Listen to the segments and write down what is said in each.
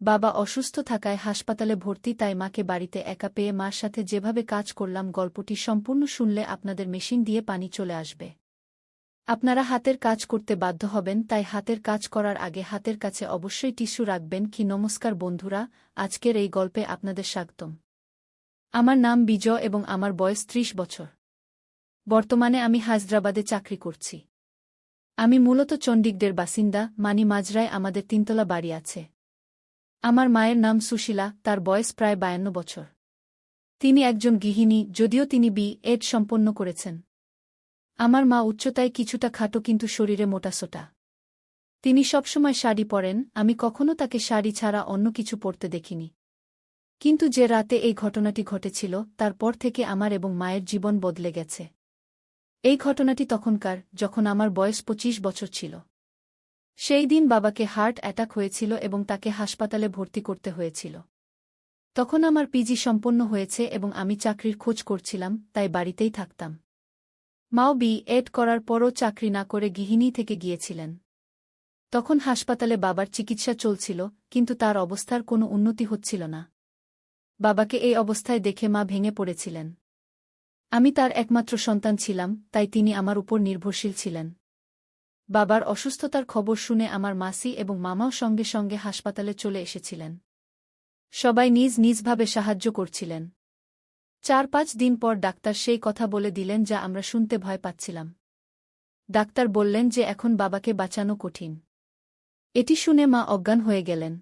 বাবা অসুস্থ থাকায় হাসপাতালে ভর্তি, তাই মাকে বাড়িতে একা পেয়ে মার সাথে যেভাবে কাজ করলাম, গল্পটি সম্পূর্ণ শুনলে আপনাদের মেশিন দিয়ে পানি চলে আসবে। আপনারা হাতের কাজ করতে বাধ্য হবেন, তাই হাতের কাজ করার আগে হাতের কাছে অবশ্যই টিস্যু রাখবেন। নমস্কার বন্ধুরা, আজকের এই গল্পে আপনাদের স্বাগতম। আমার নাম বিজয় এবং আমার বয়স ৩০ বছর। বর্তমানে আমি হায়দ্রাবাদে চাকরি করছি। আমি মূলত চণ্ডীগড়ের বাসিন্দা, মানি মাজরায় আমাদের ৩তলা বাড়ি আছে। আমার মায়ের নাম সুশীলা, তার বয়স প্রায় ৫২ বছর। তিনি একজন গৃহিণী, যদিও তিনি বি.এড সম্পন্ন করেছেন। আমার মা উচ্চতায় কিছুটা খাটো কিন্তু শরীরে মোটাসোটা। তিনি সবসময় শাড়ি পরেন, আমি কখনো তাকে শাড়ি ছাড়া অন্য কিছু পরতে দেখিনি। কিন্তু যে রাতে এই ঘটনাটি ঘটেছিল, তারপর থেকে আমার এবং মায়ের জীবন বদলে গেছে। এই ঘটনাটি তখনকার, যখন আমার বয়স ২৫ বছর ছিল। সেই দিন বাবাকে হার্ট অ্যাটাক হয়েছিল এবং তাকে হাসপাতালে ভর্তি করতে হয়েছিল। তখন আমার পিজি সম্পন্ন হয়েছে এবং আমি চাকরির খোঁজ করছিলাম, তাই বাড়িতেই থাকতাম। মাও বি.এড করার পরও চাকরি না করে গৃহিণী থেকে গিয়েছিলেন। তখন হাসপাতালে বাবার চিকিৎসা চলছিল, কিন্তু তার অবস্থার কোনো উন্নতি হচ্ছিল না। বাবাকে এই অবস্থায় দেখে মা ভেঙে পড়েছিলেন। আমি তার একমাত্র সন্তান ছিলাম, তাই তিনি আমার উপর নির্ভরশীল ছিলেন। বাবার অসুস্থতার খবর শুনে আমার মাসি এবং মামাও সঙ্গে সঙ্গে হাসপাতালে চলে এসেছিলেন। সবাই নিজ নিজভাবে সাহায্য করছিলেন। ৪-৫ দিন পর ডাক্তার সেই কথা বলে দিলেন যা আমরা শুনতে ভয় পাচ্ছিলাম। ডাক্তার বললেন যে এখন বাবাকে বাঁচানো কঠিন। এটি শুনে মা অজ্ঞান হয়ে গেলেন।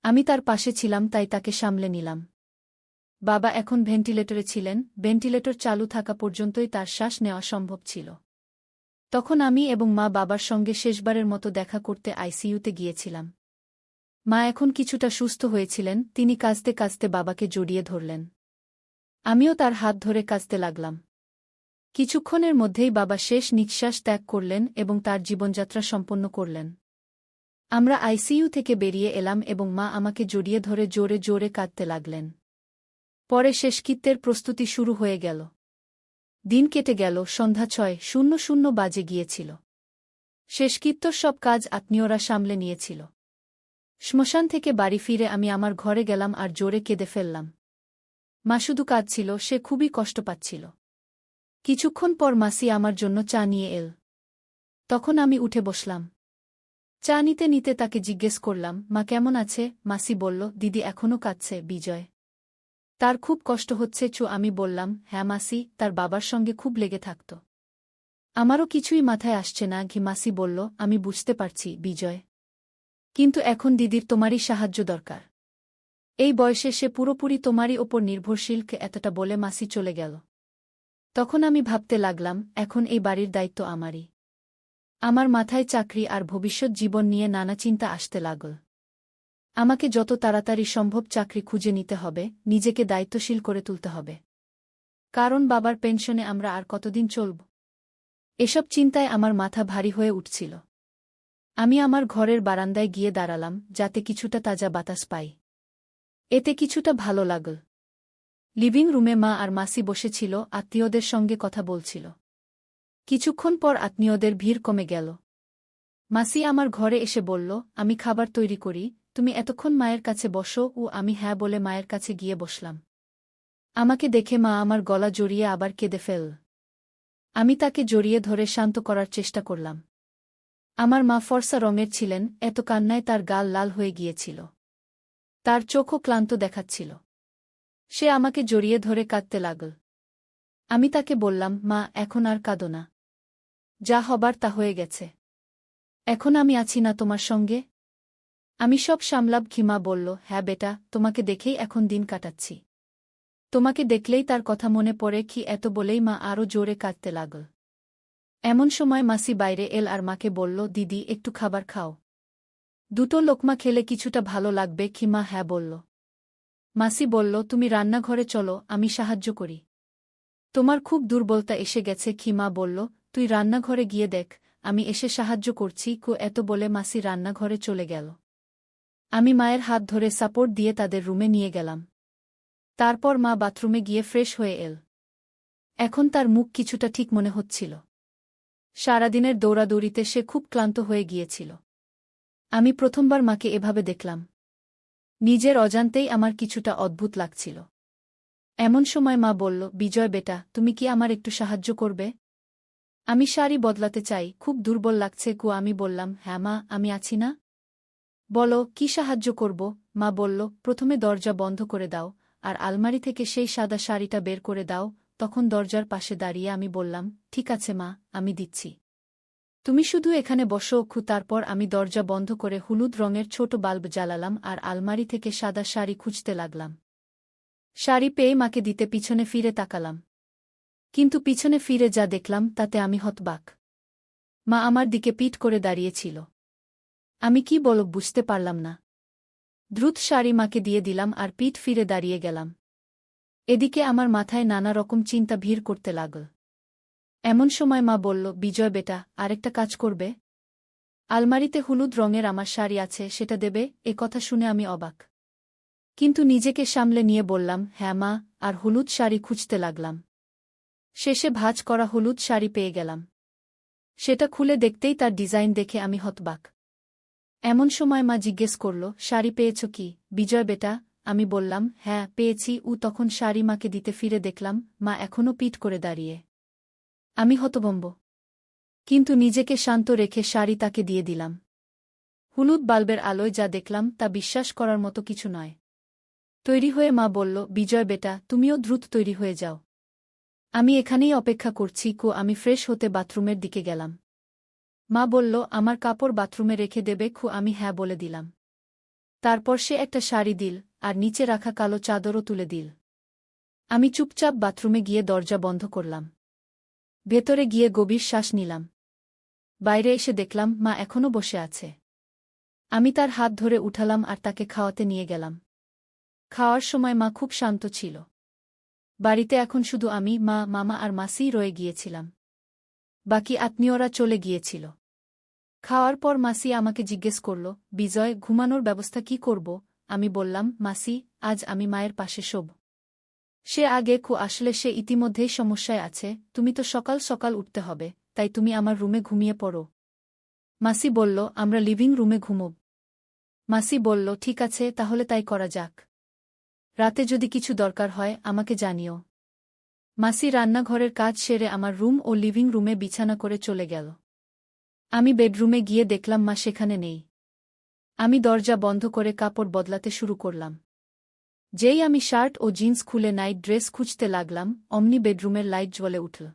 আমি তার পাশে ছিলাম, তাই তাকে সামলে নিলাম। বাবা এখন ভেন্টিলেটরে ছিলেন, ভেন্টিলেটর চালু থাকা পর্যন্তই তার শ্বাস নেওয়া সম্ভব ছিল। তখন আমি এবং মা বাবার সঙ্গে শেষবারের মতো দেখা করতে আইসিইউতে গিয়েছিলাম। মা এখন কিছুটা সুস্থ হয়েছিলেন, তিনি কাঁদতে কাঁদতে বাবাকে জড়িয়ে ধরলেন। আমিও তার হাত ধরে কাঁদতে লাগলাম। কিছুক্ষণের মধ্যেই বাবা শেষ নিঃশ্বাস ত্যাগ করলেন এবং তার জীবনযাত্রা সম্পন্ন করলেন। আমরা আইসিইউ থেকে বেরিয়ে এলাম এবং মা আমাকে জড়িয়ে ধরে জোরে জোরে কাঁদতে লাগলেন। পরে শেষকৃত্যের প্রস্তুতি শুরু হয়ে গেল। দিন কেটে গেল, সন্ধ্যা ৬:০০ বাজে গিয়েছিল। শেষকৃত্যর সব কাজ আত্মীয়রা সামলে নিয়েছিল। শ্মশান থেকে বাড়ি ফিরে আমি আমার ঘরে গেলাম আর জোরে কেঁদে ফেললাম। মা শুধু কাঁদছিল, সে খুবই কষ্ট পাচ্ছিল। কিছুক্ষণ পর মাসি আমার জন্য চা নিয়ে এল। তখন আমি উঠে বসলাম। চা নিতে নিতে তাকে জিজ্ঞেস করলাম, মা কেমন আছে? মাসি বলল, দিদি এখনও কাঁদছে বিজয়। তার খুব কষ্ট হচ্ছে। আমি বললাম, হ্যাঁ মাসি, তার বাবার সঙ্গে খুব লেগে থাকত। আমারও কিছুই মাথায় আসছে না। মাসি বলল, আমি বুঝতে পারছি বিজয়, কিন্তু এখন দিদির তোমারই সাহায্য দরকার। এই বয়সে সে পুরোপুরি তোমারই ওপর নির্ভরশীল। এতটা বলে মাসি চলে গেল। তখন আমি ভাবতে লাগলাম, এখন এই বাড়ির দায়িত্ব আমারই। আমার মাথায় চাকরি আর ভবিষ্যৎ জীবন নিয়ে নানা চিন্তা আসতে লাগল। আমাকে যত তাড়াতাড়ি সম্ভব চাকরি খুঁজে নিতে হবে, নিজেকে দায়িত্বশীল করে তুলতে হবে। কারণ বাবার পেনশনে আমরা আর কতদিন চলব? এসব চিন্তায় আমার মাথা ভারী হয়ে উঠছিল। আমি আমার ঘরের বারান্দায় গিয়ে দাঁড়ালাম, যাতে কিছুটা তাজা বাতাস পাই। এতে কিছুটা ভালো লাগল। লিভিং রুমে মা আর মাসি বসেছিল, আত্মীয়দের সঙ্গে কথা বলছিল। কিছুক্ষণ পর আত্মীয়দের ভিড় কমে গেল। মাসি আমার ঘরে এসে বলল, আমি খাবার তৈরি করি, তুমি এতক্ষণ মায়ের কাছে বসো। আমি হ্যাঁ বলে মায়ের কাছে গিয়ে বসলাম। আমাকে দেখে মা আমার গলা জড়িয়ে আবার কেঁদে ফেলল। আমি তাকে জড়িয়ে ধরে শান্ত করার চেষ্টা করলাম। আমার মা ফর্সা রঙের ছিলেন, এত কান্নায় তার গাল লাল হয়ে গিয়েছিল। তার চোখও ক্লান্ত দেখাচ্ছিল। সে আমাকে জড়িয়ে ধরে কাঁদতে লাগল। আমি তাকে বললাম, মা এখন আর কাঁদো না। যা হবার তা হয়ে গেছে। এখন আমি আছি না তোমার সঙ্গে? আমি সব সামলাব। মা বলল, হ্যাঁ বেটা, তোমাকে দেখেই এখন দিন কাটাচ্ছি। তোমাকে দেখলেই তার কথা মনে পড়ে। এত বলেই মা আরও জোরে কাঁদতে লাগল। এমন সময় মাসি বাইরে এল আর মাকে বলল, দিদি একটু খাবার খাও। দুটো লোকমা খেলে কিছুটা ভালো লাগবে। মা হ্যাঁ বলল। মাসি বলল, তুমি রান্নাঘরে চলো, আমি সাহায্য করি। তোমার খুব দুর্বলতা এসে গেছে। মা বলল, তুই রান্নাঘরে গিয়ে দেখ, আমি এসে সাহায্য করছি। এত বলে মাসি রান্নাঘরে চলে গেল। আমি মায়ের হাত ধরে সাপোর্ট দিয়ে তাদের রুমে নিয়ে গেলাম। তারপর মা বাথরুমে গিয়ে ফ্রেশ হয়ে এল। এখন তার মুখ কিছুটা ঠিক মনে হচ্ছিল। সারাদিনের দৌড়াদৌড়িতে সে খুব ক্লান্ত হয়ে গিয়েছিল। আমি প্রথমবার মাকে এভাবে দেখলাম। নিজের অজান্তেই আমার কিছুটা অদ্ভুত লাগছিল। এমন সময় মা বলল, বিজয় বেটা, তুমি কি আমার একটু সাহায্য করবে? আমি শাড়ি বদলাতে চাই, খুব দুর্বল লাগছে গো। আমি বললাম, হ্যাঁ মা, আমি আছি না। বলো, কি সাহায্য করব? মা বলল, প্রথমে দরজা বন্ধ করে দাও, আর আলমারি থেকে সেই সাদা শাড়িটা বের করে দাও। তখন দরজার পাশে দাঁড়িয়ে আমি বললাম, ঠিক আছে মা, আমি দিচ্ছি। তুমি শুধু এখানে বসো অক্ষু। তারপর আমি দরজা বন্ধ করে হলুদ রঙের ছোট বাল্ব জ্বালালাম আর আলমারি থেকে সাদা শাড়ি খুঁজতে লাগলাম। শাড়ি পেয়ে মাকে দিতে পিছনে ফিরে তাকালাম। কিন্তু পিছনে ফিরে যা দেখলাম তাতে আমি হতবাক। মা আমার দিকে পিঠ করে দাঁড়িয়েছিল। আমি কি বলব বুঝতে পারলাম না। দ্রুত শাড়ি মাকে দিয়ে দিলাম আর পিঠ ফিরে দাঁড়িয়ে গেলাম। এদিকে আমার মাথায় নানা রকম চিন্তা ভিড় করতে লাগল। এমন সময় মা বলল, বিজয় বেটা, আরেকটা কাজ করবে? আলমারিতে হলুদ রঙের আমার শাড়ি আছে, সেটা দেবে? এ কথা শুনে আমি অবাক। কিন্তু নিজেকে সামলে নিয়ে বললাম, হ্যাঁ মা, আর হলুদ শাড়ি খুঁজতে লাগলাম। শেষে ভাঁজ করা হলুদ শাড়ি পেয়ে গেলাম। সেটা খুলে দেখতেই তার ডিজাইন দেখে আমি হতবাক। এমন সময় মা জিজ্ঞেস করল, শাড়ি পেয়েছ কি বিজয় বেটা? আমি বললাম, হ্যাঁ পেয়েছি। তখন শাড়ি মাকে দিতে ফিরে দেখলাম মা এখনও পিঠ করে দাঁড়িয়ে। আমি হতভম্ব, কিন্তু নিজেকে শান্ত রেখে শাড়ি তাকে দিয়ে দিলাম। হলুদ বাল্বের আলোয় যা দেখলাম তা বিশ্বাস করার মতো কিছু নয়। তৈরি হয়ে মা বলল, বিজয় বেটা, তুমিও দ্রুত তৈরি হয়ে যাও। আমি এখানেই অপেক্ষা করছি। আমি ফ্রেশ হতে বাথরুমের দিকে গেলাম। মা বলল, আমার কাপড় বাথরুমে রেখে দেবে? আমি হ্যাঁ বলে দিলাম। তারপর সে একটা শাড়ি দিল আর নিচে রাখা কালো চাদরও তুলে দিল। আমি চুপচাপ বাথরুমে গিয়ে দরজা বন্ধ করলাম। ভেতরে গিয়ে গভীর শ্বাস নিলাম। বাইরে এসে দেখলাম মা এখনও বসে আছে। আমি তার হাত ধরে উঠালাম আর তাকে খাওয়াতে নিয়ে গেলাম। খাওয়ার সময় মা খুব শান্ত ছিল। বাড়িতে এখন শুধু আমি, মা, মামা আর মাসিই রয়ে গিয়েছিলাম। বাকি আত্মীয়রা চলে গিয়েছিল। খাওয়ার পর মাসি আমাকে জিজ্ঞেস করল, বিজয়, ঘুমানোর ব্যবস্থা কি করব? আমি বললাম, মাসি, আজ আমি মায়ের পাশে শোব। সে আগে আসলে সে ইতিমধ্যেই সমস্যায় আছে। তুমি তো সকাল সকাল উঠতে হবে, তাই তুমি আমার রুমে ঘুমিয়ে পড়ো। মাসি বলল, আমরা লিভিং রুমে ঘুমোব। মাসি বলল, ঠিক আছে, তাহলে তাই করা যাক। রাতে যদি কিছু দরকার হয় আমাকে জানিও। মাসি রান্নাঘরের কাজ সেরে আমার রুম ও লিভিং রুমে বিছানা করে চলে গেল। আমি বেডরুমে গিয়ে দেখলাম মা সেখানে নেই। আমি দরজা বন্ধ করে কাপড় বদলাতে শুরু করলাম। যেই আমি শার্ট ও জিন্স খুলে নাইট ড্রেস খুঁজতে লাগলাম, অমনি বেডরুমের লাইট জ্বলে উঠল।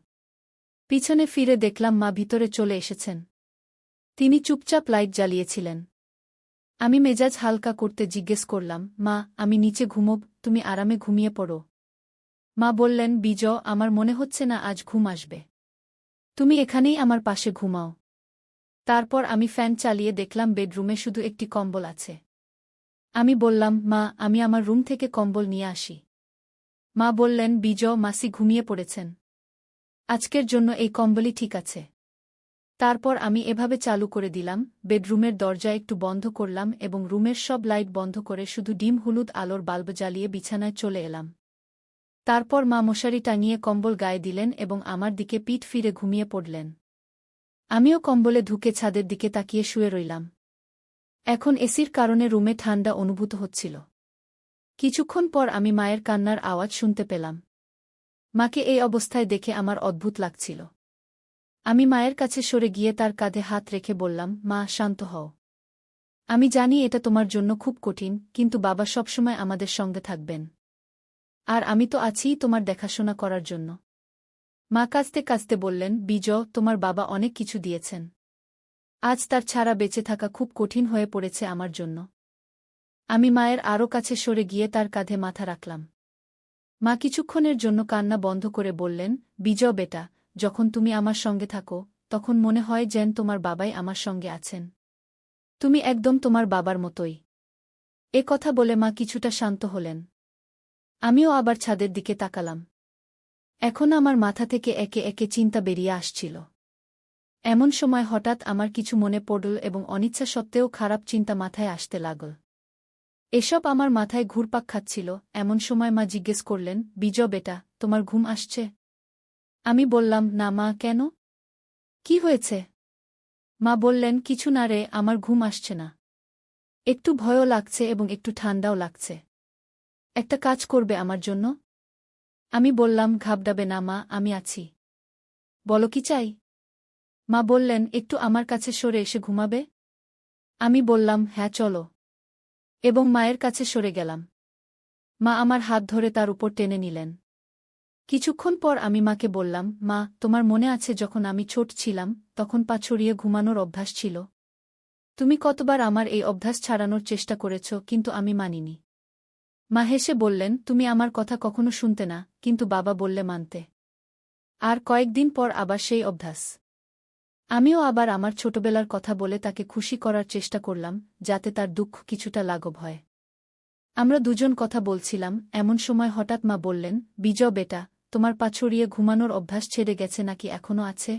পিছনে ফিরে দেখলাম মা ভিতরে চলে এসেছেন। তিনি চুপচাপ লাইট জ্বালিয়েছিলেন। আমি মেজাজ হালকা করতে জিজ্ঞেস করলাম, মা, আমি নিচে ঘুমোব, তুমি আরামে ঘুমিয়ে পড়ো। মা বললেন, বিজয়, আমার মনে হচ্ছে না আজ ঘুম আসবে। তুমি এখানেই আমার পাশে ঘুমাও। তারপর আমি ফ্যান চালিয়ে দেখলাম বেডরুমে শুধু একটি কম্বল আছে। আমি বললাম, মা, আমি আমার রুম থেকে কম্বল নিয়ে আসি। মা বললেন, বিজয়, মাসি ঘুমিয়ে পড়েছেন। আজকের জন্য এই কম্বলই ঠিক আছে। তারপর আমি এভাবে চালু করে দিলাম, বেডরুমের দরজা একটু বন্ধ করলাম এবং রুমের সব লাইট বন্ধ করে শুধু ডিম হলুদ আলোর বাল্ব জ্বালিয়ে বিছানায় চলে এলাম। তারপর মা মশারি টাঙিয়ে কম্বল গায়ে দিলেন এবং আমার দিকে পিঠ ফিরে ঘুমিয়ে পড়লেন। আমিও কম্বলে ঢুকে ছাদের দিকে তাকিয়ে শুয়ে রইলাম। এখন এসির কারণে রুমে ঠান্ডা অনুভূত হচ্ছিল। কিছুক্ষণ পর আমি মায়ের কান্নার আওয়াজ শুনতে পেলাম। মাকে এই অবস্থায় দেখে আমার অদ্ভুত লাগছিল। আমি মায়ের কাছে সরে গিয়ে তার কাঁধে হাত রেখে বললাম, মা, শান্ত হও। আমি জানি এটা তোমার জন্য খুব কঠিন, কিন্তু বাবা সবসময় আমাদের সঙ্গে থাকবেন। আর আমি তো আছিই তোমার দেখাশোনা করার জন্য। মা কাঁদতে কাঁদতে বললেন, বিজয়, তোমার বাবা অনেক কিছু দিয়েছেন। আজ তার ছাড়া বেঁচে থাকা খুব কঠিন হয়ে পড়েছে আমার জন্য। আমি মায়ের আরও কাছে সরে গিয়ে তার কাঁধে মাথা রাখলাম। মা কিছুক্ষণের জন্য কান্না বন্ধ করে বললেন, বিজয় বেটা, যখন তুমি আমার সঙ্গে থাকো তখন মনে হয় যেন তোমার বাবাই আমার সঙ্গে আছেন। তুমি একদম তোমার বাবার মতোই। এ কথা বলে মা কিছুটা শান্ত হলেন। আমিও আবার ছাদের দিকে তাকালাম। এখন আমার মাথা থেকে একে একে চিন্তা বেরিয়ে আসছিল। এমন সময় হঠাৎ আমার কিছু মনে পড়ল এবং অনিচ্ছা সত্ত্বেও খারাপ চিন্তা মাথায় আসতে লাগল। এসব আমার মাথায় ঘুরপাক খাচ্ছিল। এমন সময় মা জিজ্ঞেস করলেন, বিজয় বেটা, তোমার ঘুম আসছে? আমি বললাম, না মা, কেন? কি হয়েছে? মা বললেন, কিছু না রে, আমার ঘুম আসছে না। একটু ভয়ও লাগছে এবং একটু ঠান্ডাও লাগছে। একটা কাজ করবে আমার জন্য? আমি বললাম, ঘাবড়াবে না মা, আমি আছি। বলো কি চাই? মা বললেন, একটু আমার কাছে সরে এসে ঘুমাবে? আমি বললাম, হ্যাঁ চলো। এবং মায়ের কাছে সরে গেলাম। মা আমার হাত ধরে তার উপর টেনে নিলেন। কিছুক্ষণ পর আমি মাকে বললাম, মা, তোমার মনে আছে যখন আমি ছোট ছিলাম তখন পা ছড়িয়ে ঘুমানোর অভ্যাস ছিল? তুমি কতবার আমার এই অভ্যাস ছাড়ানোর চেষ্টা করেছ, কিন্তু আমি মানিনি। মা হেসে বললেন, তুমি আমার কথা কখনো শুনতে না, কিন্তু বাবা বললে মানতে। আর কয়েকদিন পর আবার সেই অভ্যাস। আমিও আবার আমার ছোটবেলার কথা বলে তাকে খুশি করার চেষ্টা করলাম, যাতে তার দুঃখ কিছুটা লাঘব হয়। আমরা দুজন কথা বলছিলাম, এমন সময় হঠাৎ মা বললেন, বিজয় বেটা, তোমার পা ছড়িয়ে ঘুমানোর অভ্যাস ছেড়ে গেছে নাকি এখনো আছে?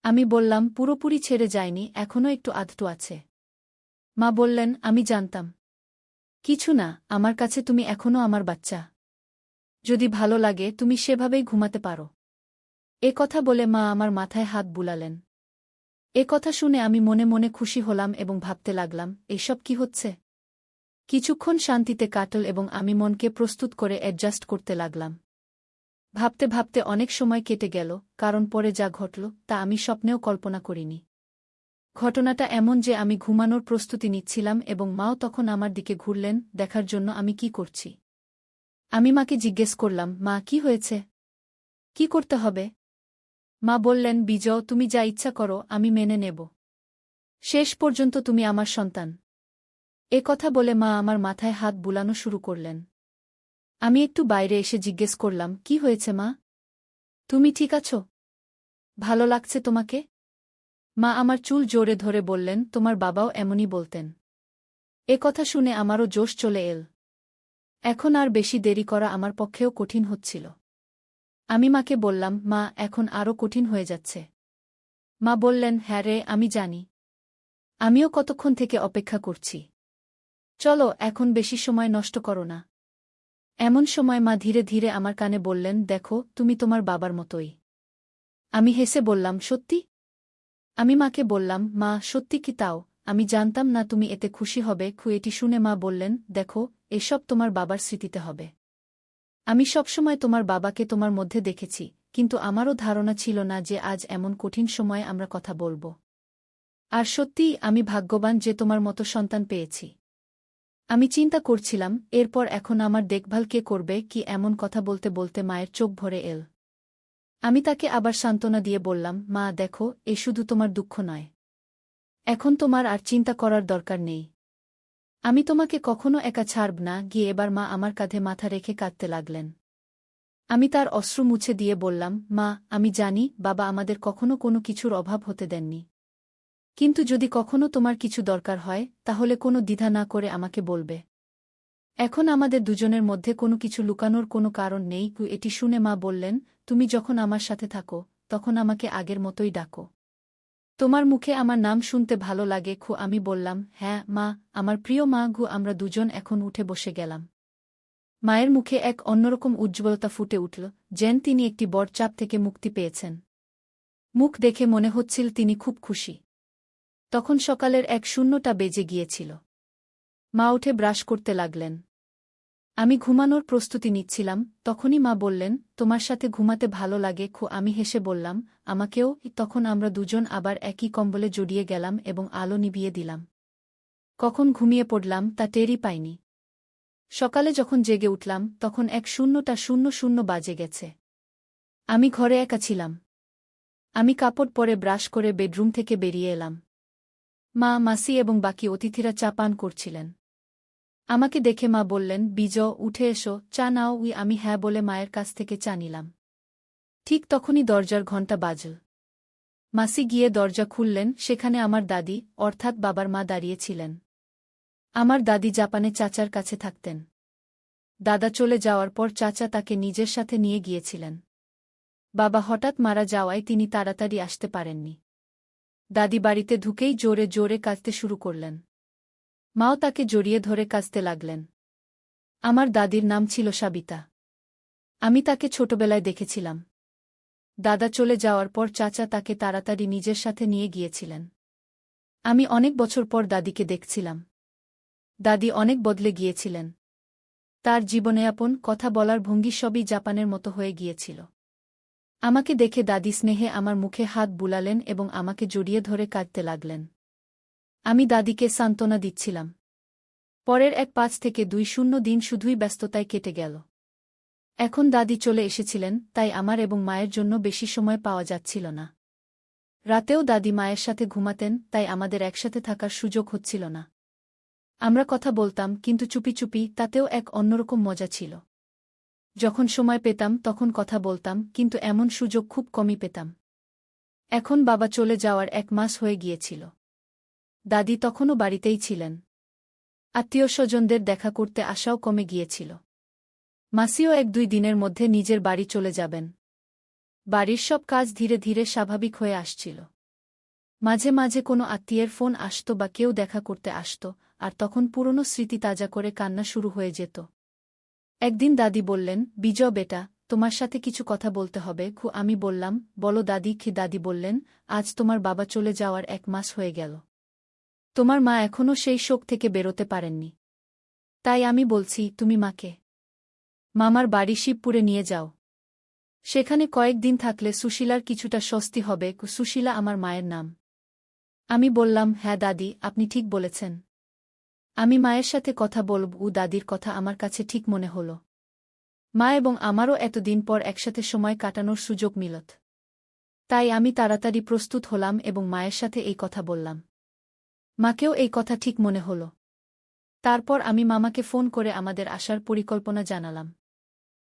আমি বললাম, পুরোপুরি ছেড়ে যায়নি, এখনো একটু আধটু আছে। মা বললেন, আমি জানতাম। কিছু না, আমার কাছে তুমি এখনো আমার বাচ্চা। যদি ভালো লাগে তুমি সেভাবেই ঘুমাতে পারো। এ কথা বলে মা আমার মাথায় হাত বুলালেন। এ কথা শুনে আমি মনে মনে খুশি হলাম এবং ভাবতে লাগলাম, এসব কি হচ্ছে? কিছুক্ষণ শান্তিতে কাটল এবং আমি মনকে প্রস্তুত করে অ্যাডজাস্ট করতে লাগলাম। ভাবতে ভাবতে অনেক সময় কেটে গেল, কারণ পরে যা ঘটল তা আমি স্বপ্নেও কল্পনা করিনি। ঘটনাটা এমন যে আমি ঘুমানোর প্রস্তুতি নিচ্ছিলাম এবং মাও তখন আমার দিকে ঘুরলেন দেখার জন্য আমি কি করছি। আমি মাকে জিজ্ঞেস করলাম, মা, কি হয়েছে? কি করতে হবে? মা বললেন, বিজয়, তুমি যা ইচ্ছা করো আমি মেনে নেব। শেষ পর্যন্ত তুমি আমার সন্তান। এ কথা বলে মা আমার মাথায় হাত বুলানো শুরু করলেন। আমি একটু বাইরে এসে জিজ্ঞেস করলাম, কি হয়েছে মা? তুমি ঠিক আছো? ভালো লাগছে তোমাকে? মা আমার চুল জোরে ধরে বললেন, তোমার বাবাও এমনই বলতেন। এ কথা শুনে আমারও জোশ চলে এল। এখন আর বেশি দেরি করা আমার পক্ষেও কঠিন হচ্ছিল। আমি মাকে বললাম, মা, এখন আরও কঠিন হয়ে যাচ্ছে। মা বললেন, হ্যাঁ রে, আমি জানি। আমিও কতক্ষণ থেকে অপেক্ষা করছি। চলো, এখন বেশি সময় নষ্ট করো না। এমন সময় মা ধীরে ধীরে আমার কানে বললেন, দেখো, তুমি তোমার বাবার মতোই। আমি হেসে বললাম, সত্যি? আমি মাকে বললাম, মা, সত্যি কি তাও? আমি জানতাম না তুমি এতে খুশি হবে। এটি শুনে মা বললেন, দেখো, এসব তোমার বাবার স্মৃতিতে হবে। আমি সবসময় তোমার বাবাকে তোমার মধ্যে দেখেছি, কিন্তু আমারও ধারণা ছিল না যে আজ এমন কঠিন সময়ে আমরা কথা বলব। আর সত্যিই আমি ভাগ্যবান যে তোমার মতো সন্তান পেয়েছি। আমি চিন্তা করছিলাম, এরপর এখন আমার দেখভাল কে করবে কি, এমন কথা বলতে বলতে মায়ের চোখ ভরে এল। আমি তাকে আবার সান্ত্বনা দিয়ে বললাম, মা, দেখো, এ শুধু তোমার দুঃখ নয়। এখন তোমার আর চিন্তা করার দরকার নেই। আমি তোমাকে কখনো একা ছাড়ব না। গিয়ে এবার মা আমার কাঁধে মাথা রেখে কাঁদতে লাগলেন। আমি তার অশ্রু মুছে দিয়ে বললাম, মা, আমি জানি বাবা আমাদের কখনো কোনো কিছুর অভাব হতে দেননি। কিন্তু যদি কখনো তোমার কিছু দরকার হয় তাহলে কোনো দ্বিধা না করে আমাকে বলবে। এখন আমাদের দুজনের মধ্যে কোনো কিছু লুকানোর কোনো কারণ নেই। এটি শুনে মা বললেন, তুমি যখন আমার সাথে থাকো তখন আমাকে আগের মতোই ডাকো। তোমার মুখে আমার নাম শুনতে ভালো লাগে। আমি বললাম, হ্যাঁ মা, আমার প্রিয় মা। আমরা দুজন এখন উঠে বসে গেলাম। মায়ের মুখে এক অন্যরকম উজ্জ্বলতা ফুটে উঠল, যেন তিনি একটি বড় চাপ থেকে মুক্তি পেয়েছেন। মুখ দেখে মনে হচ্ছিল তিনি খুব খুশি। তখন সকালের 1:00টা বেজে গিয়েছিল। মা উঠে ব্রাশ করতে লাগলেন। আমি ঘুমানোর প্রস্তুতি নিচ্ছিলাম, তখনই মা বললেন, তোমার সাথে ঘুমাতে ভালো লাগে? আমি হেসে বললাম, আমাকেও। তখন আমরা দুজন আবার একই কম্বলে জড়িয়ে গেলাম এবং আলো নিভিয়ে দিলাম। কখন ঘুমিয়ে পড়লাম তা টেরই পাইনি। সকালে যখন জেগে উঠলাম তখন 1:00 বাজে গেছে। আমি ঘরে একা ছিলাম। আমি কাপড় পরে ব্রাশ করে বেডরুম থেকে বেরিয়ে এলাম। মা, মাসি এবং বাকি অতিথিরা চা পান করছিলেন। আমাকে দেখে মা বললেন, বিজয়, উঠে এসো, চা নাও। আমি হ্যাঁ বলে মায়ের কাছ থেকে চা নিলাম। ঠিক তখনই দরজার ঘণ্টা বাজল। মাসি গিয়ে দরজা খুললেন। সেখানে আমার দাদি, অর্থাৎ বাবার মা দাঁড়িয়েছিলেন। আমার দাদি জাপানে চাচার কাছে থাকতেন। দাদা চলে যাওয়ার পর চাচা তাকে নিজের সাথে নিয়ে গিয়েছিলেন। বাবা হঠাৎ মারা যাওয়ায় তিনি তাড়াতাড়ি আসতে পারেননি। দাদি বাড়িতে ঢুকেই জোরে জোরে কাঁদতে শুরু করলেন। মাও তাকে জড়িয়ে ধরে কাঁদতে লাগলেন। আমার দাদির নাম ছিল সাবিতা। আমি তাকে ছোটবেলায় দেখেছিলাম। দাদা চলে যাওয়ার পর চাচা তাকে তাড়াতাড়ি নিজের সাথে নিয়ে গিয়েছিলেন। আমি অনেক বছর পর দাদিকে দেখছিলাম। দাদি অনেক বদলে গিয়েছিলেন। তার জীবনযাপন, কথা বলার ভঙ্গি সবই জাপানের মতো হয়ে গিয়েছিল। আমাকে দেখে দাদি স্নেহে আমার মুখে হাত বুলালেন এবং আমাকে জড়িয়ে ধরে কাঁদতে লাগলেন। আমি দাদিকে সান্ত্বনা দিচ্ছিলাম। পরের 1-5 থেকে 2-0 দিন শুধুই ব্যস্ততায় কেটে গেল। এখন দাদি চলে এসেছিলেন, তাই আমার এবং মায়ের জন্য বেশি সময় পাওয়া যাচ্ছিল না। রাতেও দাদি মায়ের সাথে ঘুমাতেন, তাই আমাদের একসাথে থাকার সুযোগ হচ্ছিল না। আমরা কথা বলতাম, কিন্তু চুপি চুপি, তাতেও এক অন্যরকম মজা ছিল। যখন সময় পেতাম তখন কথা বলতাম, কিন্তু এমন সুযোগ খুব কমই পেতাম। এখন বাবা চলে যাওয়ার 1 মাস হয়ে গিয়েছিল। দাদি তখনও বাড়িতেই ছিলেন। আত্মীয়স্বজনদের দেখা করতে আসাও কমে গিয়েছিল। মাসিও 1-2 দিনের মধ্যে নিজের বাড়ি চলে যাবেন। বাড়ির সব কাজ ধীরে ধীরে স্বাভাবিক হয়ে আসছিল। মাঝে মাঝে কোনো আত্মীয়ের ফোন আসত বা কেউ দেখা করতে আসত, আর তখন পুরনো স্মৃতি তাজা করে কান্না শুরু হয়ে যেত। একদিন দাদি বললেন, বিজয় বেটা, তোমার সাথে কিছু কথা বলতে হবে। আমি বললাম, বলো দাদি। দাদি বললেন, আজ তোমার বাবা চলে যাওয়ার 1 মাস হয়ে গেল। তোমার মা এখনও সেই শোক থেকে বেরোতে পারেননি। তাই আমি বলছি, তুমি মাকে মামার বাড়ি শিবপুরে নিয়ে যাও। সেখানে কয়েকদিন থাকলে সুশীলার কিছুটা স্বস্তি হবে। সুশীলা আমার মায়ের নাম। আমি বললাম, হ্যাঁ দাদি, আপনি ঠিক বলেছেন। আমি মায়ের সাথে কথা বলব। দাদির কথা আমার কাছে ঠিক মনে হল। মা এবং আমারও এতদিন পর একসাথে সময় কাটানোর সুযোগ মিলত। তাই আমি তাড়াতাড়ি প্রস্তুত হলাম এবং মায়ের সাথে এই কথা বললাম। মাকেও এই কথা ঠিক মনে হল। তারপর আমি মামাকে ফোন করে আমাদের আসার পরিকল্পনা জানালাম।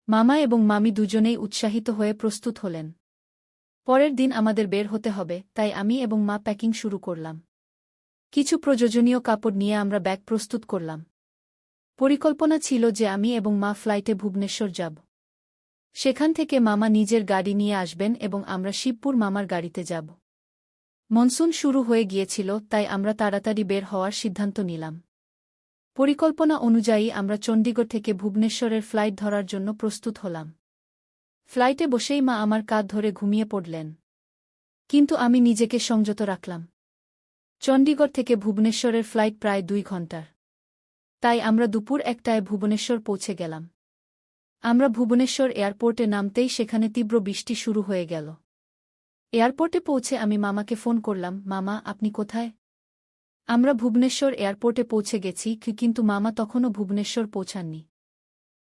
মামা এবং মামি দুজনেই উৎসাহিত হয়ে প্রস্তুত হলেন। পরের দিন আমাদের বের হতে হবে, তাই আমি এবং মা প্যাকিং শুরু করলাম। কিছু প্রয়োজনীয় কাপড় নিয়ে আমরা ব্যাগ প্রস্তুত করলাম। পরিকল্পনা ছিল যে আমি এবং মা ফ্লাইটে ভুবনেশ্বর যাব। সেখান থেকে মামা নিজের গাড়ি নিয়ে আসবেন এবং আমরা শিবপুর মামার গাড়িতে যাব। মনসুন শুরু হয়ে গিয়েছিল, তাই আমরা তাড়াতাড়ি বের হওয়ার সিদ্ধান্ত নিলাম। পরিকল্পনা অনুযায়ী আমরা চণ্ডীগড় থেকে ভুবনেশ্বরের ফ্লাইট ধরার জন্য প্রস্তুত হলাম। ফ্লাইটে বসেই মা আমার কাঁধ ধরে ঘুমিয়ে পড়লেন। কিন্তু আমি নিজেকে সংযত রাখলাম। চণ্ডীগড় থেকে ভুবনেশ্বরের ফ্লাইট প্রায় 2 ঘণ্টার। তাই আমরা দুপুর 1টায় ভুবনেশ্বর পৌঁছে গেলাম। আমরা ভুবনেশ্বর এয়ারপোর্টে নামতেই সেখানে তীব্র বৃষ্টি শুরু হয়ে গেল। এয়ারপোর্টে পৌঁছে আমি মামাকে ফোন করলাম, মামা, আপনি কোথায়? আমরা ভুবনেশ্বর এয়ারপোর্টে পৌঁছে গেছি, কিন্তু মামা তখনও ভুবনেশ্বর পৌঁছাননি।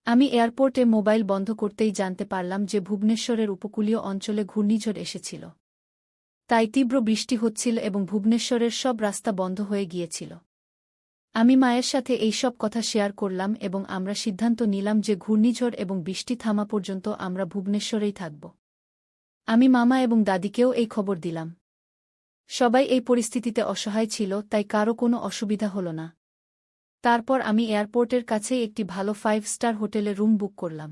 আমি এয়ারপোর্টে মোবাইল বন্ধ করতেই জানতে পারলাম যে ভুবনেশ্বরের উপকূলীয় অঞ্চলে ঘূর্ণিঝড় এসেছিল। তাই তীব্র বৃষ্টি হচ্ছিল এবং ভুবনেশ্বরের সব রাস্তা বন্ধ হয়ে গিয়েছিল। আমি মায়ের সাথে এই সব কথা শেয়ার করলাম এবং আমরা সিদ্ধান্ত নিলাম যে ঘূর্ণিঝড় এবং বৃষ্টি থামা পর্যন্ত আমরা ভুবনেশ্বরেই থাকব। আমি মামা এবং দাদিকেও এই খবর দিলাম। সবাই এই পরিস্থিতিতে অসহায় ছিল, তাই কারও কোনো অসুবিধা হল না। তারপর আমি এয়ারপোর্টের কাছেই একটি ভালো 5 স্টার হোটেলে রুম বুক করলাম।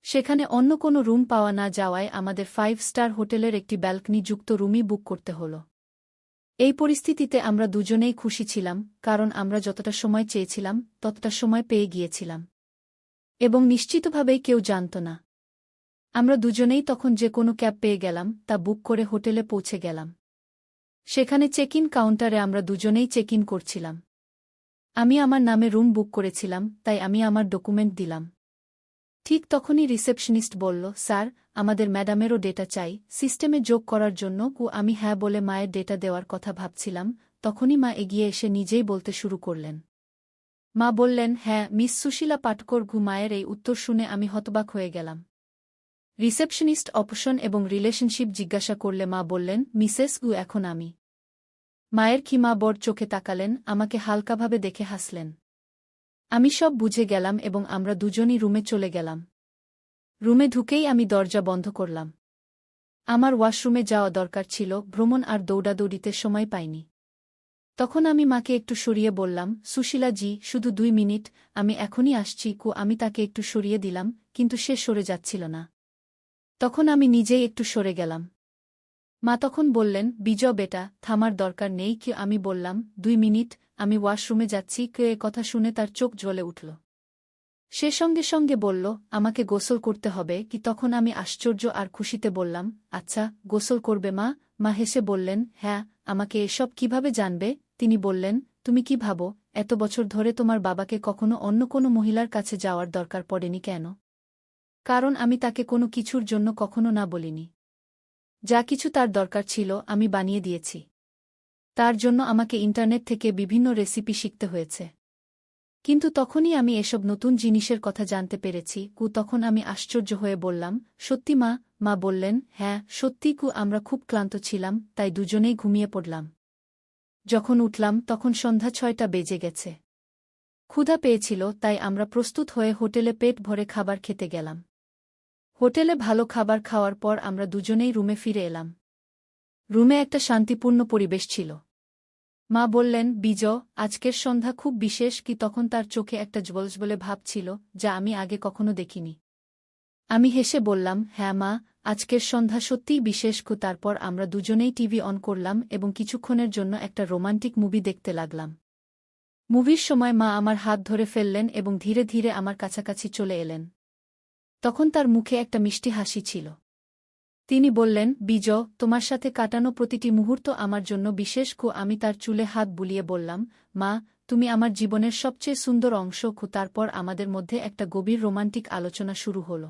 সেখানে অন্য কোনো রুম পাওয়া না যাওয়ায় আমাদের 5 স্টার হোটেলের একটি ব্যালকনিযুক্ত রুমই বুক করতে হল। এই পরিস্থিতিতে আমরা দুজনেই খুশি ছিলাম, কারণ আমরা যতটা সময় চেয়েছিলাম ততটা সময় পেয়ে গিয়েছিলাম। এবং নিশ্চিতভাবেই কেউ জানত না। আমরা দুজনেই তখন যে কোনো ক্যাব পেয়ে গেলাম, তা বুক করে হোটেলে পৌঁছে গেলাম। সেখানে চেক ইন কাউন্টারে আমরা দুজনেই চেক ইন করছিলাম। আমি আমার নামে রুম বুক করেছিলাম, তাই আমি আমার ডকুমেন্ট দিলাম। ঠিক তখনই রিসেপশনিস্ট বলল, স্যার, আমাদের ম্যাডামেরও ডেটা চাই সিস্টেমে যোগ করার জন্য। আমি হ্যাঁ বলে মায়ের ডেটা দেওয়ার কথা ভাবছিলাম, তখনই মা এগিয়ে এসে নিজেই বলতে শুরু করলেন। মা বললেন, হ্যাঁ মিস সুশীলা পাটকর। মায়ের এই উত্তর শুনে আমি হতবাক হয়ে গেলাম। রিসেপশনিস্ট অপশন এবং রিলেশনশিপ জিজ্ঞাসা করলে মা বললেন, মিসেস এখন আমি। মায়ের মা বড় চোখে তাকালেন, আমাকে হালকাভাবে দেখে হাসলেন। আমি সব বুঝে গেলাম এবং আমরা দুজনই রুমে চলে গেলাম। রুমে ঢুকেই আমি দরজা বন্ধ করলাম। আমার ওয়াশরুমে যাওয়া দরকার ছিল, ভ্রমণ আর দৌড়াদৌড়িতে সময় পাইনি। তখন আমি মাকে একটু সরিয়ে বললাম, সুশীলা জি, শুধু 2 মিনিট, আমি এখনই আসছি। আমি তাকে একটু সরিয়ে দিলাম, কিন্তু সে সরে যাচ্ছিল না। তখন আমি নিজেই একটু সরে গেলাম। মা তখন বললেন, বিজয় বেটা, থামার দরকার নেই। আমি বললাম, 2 মিনিট, আমি ওয়াশরুমে যাচ্ছি। এ কথা শুনে তার চোখ জ্বলে উঠল। সে সঙ্গে সঙ্গে বলল, আমাকে গোসল করতে হবে। তখন আমি আশ্চর্য আর খুশিতে বললাম, আচ্ছা, গোসল করবে মা? মা হেসে বললেন, হ্যাঁ। আমাকে এসব কিভাবে জানবে? তিনি বললেন, তুমি কি ভাবো এত বছর ধরে তোমার বাবাকে কখনো অন্য কোনো মহিলার কাছে যাওয়ার দরকার পড়েনি কেন? কারণ আমি তাকে কোনো কিছুর জন্য কখনো না বলিনি। যা কিছু তার দরকার ছিল আমি বানিয়ে দিয়েছি। তার জন্য আমাকে ইন্টারনেট থেকে বিভিন্ন রেসিপি শিখতে হয়েছে। কিন্তু তখনই আমি এসব নতুন জিনিসের কথা জানতে পেরেছি। তখন আমি আশ্চর্য হয়ে বললাম, সত্যি মা? মা বললেন, হ্যাঁ সত্যি আমরা খুব ক্লান্ত ছিলাম, তাই দুজনেই ঘুমিয়ে পড়লাম। যখন উঠলাম তখন সন্ধ্যা 6টা বেজে গেছে। ক্ষুধা পেয়েছিল, তাই আমরা প্রস্তুত হয়ে হোটেলে পেট ভরে খাবার খেতে গেলাম। হোটেলে ভালো খাবার খাওয়ার পর আমরা দুজনেই রুমে ফিরে এলাম। রুমে একটা শান্তিপূর্ণ পরিবেশ ছিল। মা বললেন, বিজয়, আজকের সন্ধ্যা খুব বিশেষ। তখন তার চোখে একটা জ্বলজ্বলে ভাব ছিল, যা আমি আগে কখনো দেখিনি। আমি হেসে বললাম, হ্যাঁ মা, আজকের সন্ধ্যা সত্যিই বিশেষ। তারপর আমরা দুজনেই টিভি অন করলাম এবং কিছুক্ষণের জন্য একটা রোমান্টিক মুভি দেখতে লাগলাম। মুভির সময় মা আমার হাত ধরে ফেললেন এবং ধীরে ধীরে আমার কাছাকাছি চলে এলেন। তখন তার মুখে একটা মিষ্টি হাসি ছিল। তিনি বললেন, বিজয়, তোমার সাথে কাটানো প্রতিটি মুহূর্ত আমার জন্য বিশেষ। আমি তার চুলে হাত বুলিয়ে বললাম, মা, তুমি আমার জীবনের সবচেয়ে সুন্দর অংশ। তারপর আমাদের মধ্যে একটা গভীর রোমান্টিক আলোচনা শুরু হল।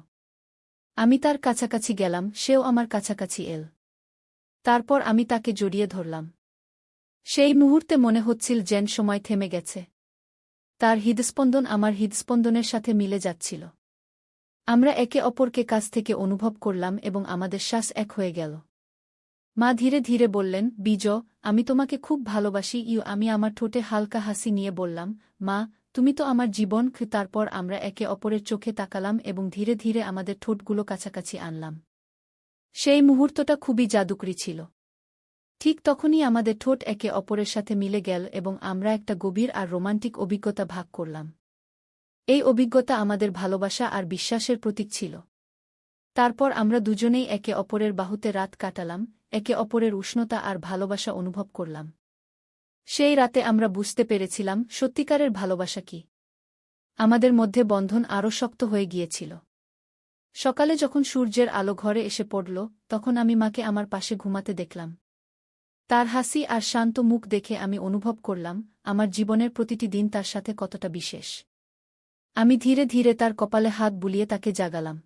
আমি তার কাছাকাছি গেলাম, সেও আমার কাছাকাছি এল। তারপর আমি তাকে জড়িয়ে ধরলাম। সেই মুহূর্তে মনে হচ্ছিল যেন সময় থেমে গেছে। তার হৃদস্পন্দন আমার হৃদস্পন্দনের সাথে মিলে যাচ্ছিল। আমরা একে অপরকে কাছ থেকে অনুভব করলাম এবং আমাদের শ্বাস এক হয়ে গেল। মা ধীরে ধীরে বললেন, বিজয়, আমি তোমাকে খুব ভালোবাসি। আমি আমার ঠোঁটে হালকা হাসি নিয়ে বললাম, মা, তুমি তো আমার জীবন। তারপর আমরা একে অপরের চোখে তাকালাম এবং ধীরে ধীরে আমাদের ঠোঁটগুলো কাছাকাছি আনলাম। সেই মুহূর্তটা খুবই জাদুকরী ছিল। ঠিক তখনই আমাদের ঠোঁট একে অপরের সাথে মিলে গেল এবং আমরা একটা গভীর আর রোমান্টিক অভিজ্ঞতা ভাগ করলাম। এই অভিজ্ঞতা আমাদের ভালোবাসা আর বিশ্বাসের প্রতীক ছিল। তারপর আমরা দুজনেই একে অপরের বাহুতে রাত কাটালাম, একে অপরের উষ্ণতা আর ভালোবাসা অনুভব করলাম। সেই রাতে আমরা বুঝতে পেরেছিলাম সত্যিকারের ভালোবাসা কি। আমাদের মধ্যে বন্ধন আরও শক্ত হয়ে গিয়েছিল। সকালে যখন সূর্যের আলো ঘরে এসে পড়ল, তখন আমি মাকে আমার পাশে ঘুমাতে দেখলাম। তার হাসি আর শান্ত মুখ দেখে আমি অনুভব করলাম আমার জীবনের প্রতিটি দিন তার সাথে কতটা বিশেষ। আমি ধীরে ধীরে তার কপালে হাত বুলিয়ে তাকে জাগালাম।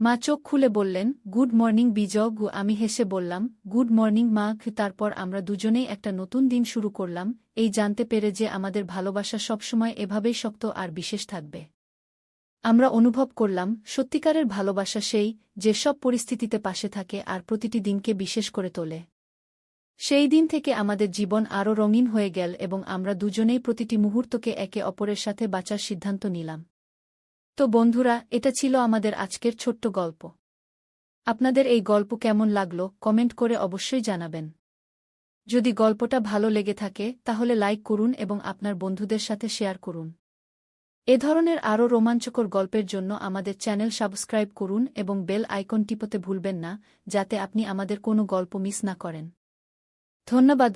মা চোখ খুলে বললেন, গুড মর্নিং বিজয়। আমি হেসে বললাম, গুড মর্নিং মা। তারপর আমরা দুজনেই একটা নতুন দিন শুরু করলাম, এই জানতে পেরে যে আমাদের ভালোবাসা সবসময় এভাবেই শক্ত আর বিশেষ থাকবে। আমরা অনুভব করলাম সত্যিকারের ভালোবাসা সেই, যে সব পরিস্থিতিতে পাশে থাকে আর প্রতিটি দিনকে বিশেষ করে তোলে। সেই দিন থেকে আমাদের জীবন আরও রঙিন হয়ে গেল এবং আমরা দুজনেই প্রতিটি মুহূর্তকে একে অপরের সাথে বাঁচার সিদ্ধান্ত নিলাম। তো বন্ধুরা, এটা ছিল আমাদের আজকের ছোট্ট গল্প। আপনাদের এই গল্প কেমন লাগলো কমেন্ট করে অবশ্যই জানাবেন। যদি গল্পটা ভালো লেগে থাকে তাহলে লাইক করুন এবং আপনার বন্ধুদের সাথে শেয়ার করুন। এ ধরনের আরও রোমাঞ্চকর গল্পের জন্য আমাদের চ্যানেল সাবস্ক্রাইব করুন এবং বেল আইকন টিপতে ভুলবেন না, যাতে আপনি আমাদের কোনো গল্প মিস না করেন। ধন্যবাদ।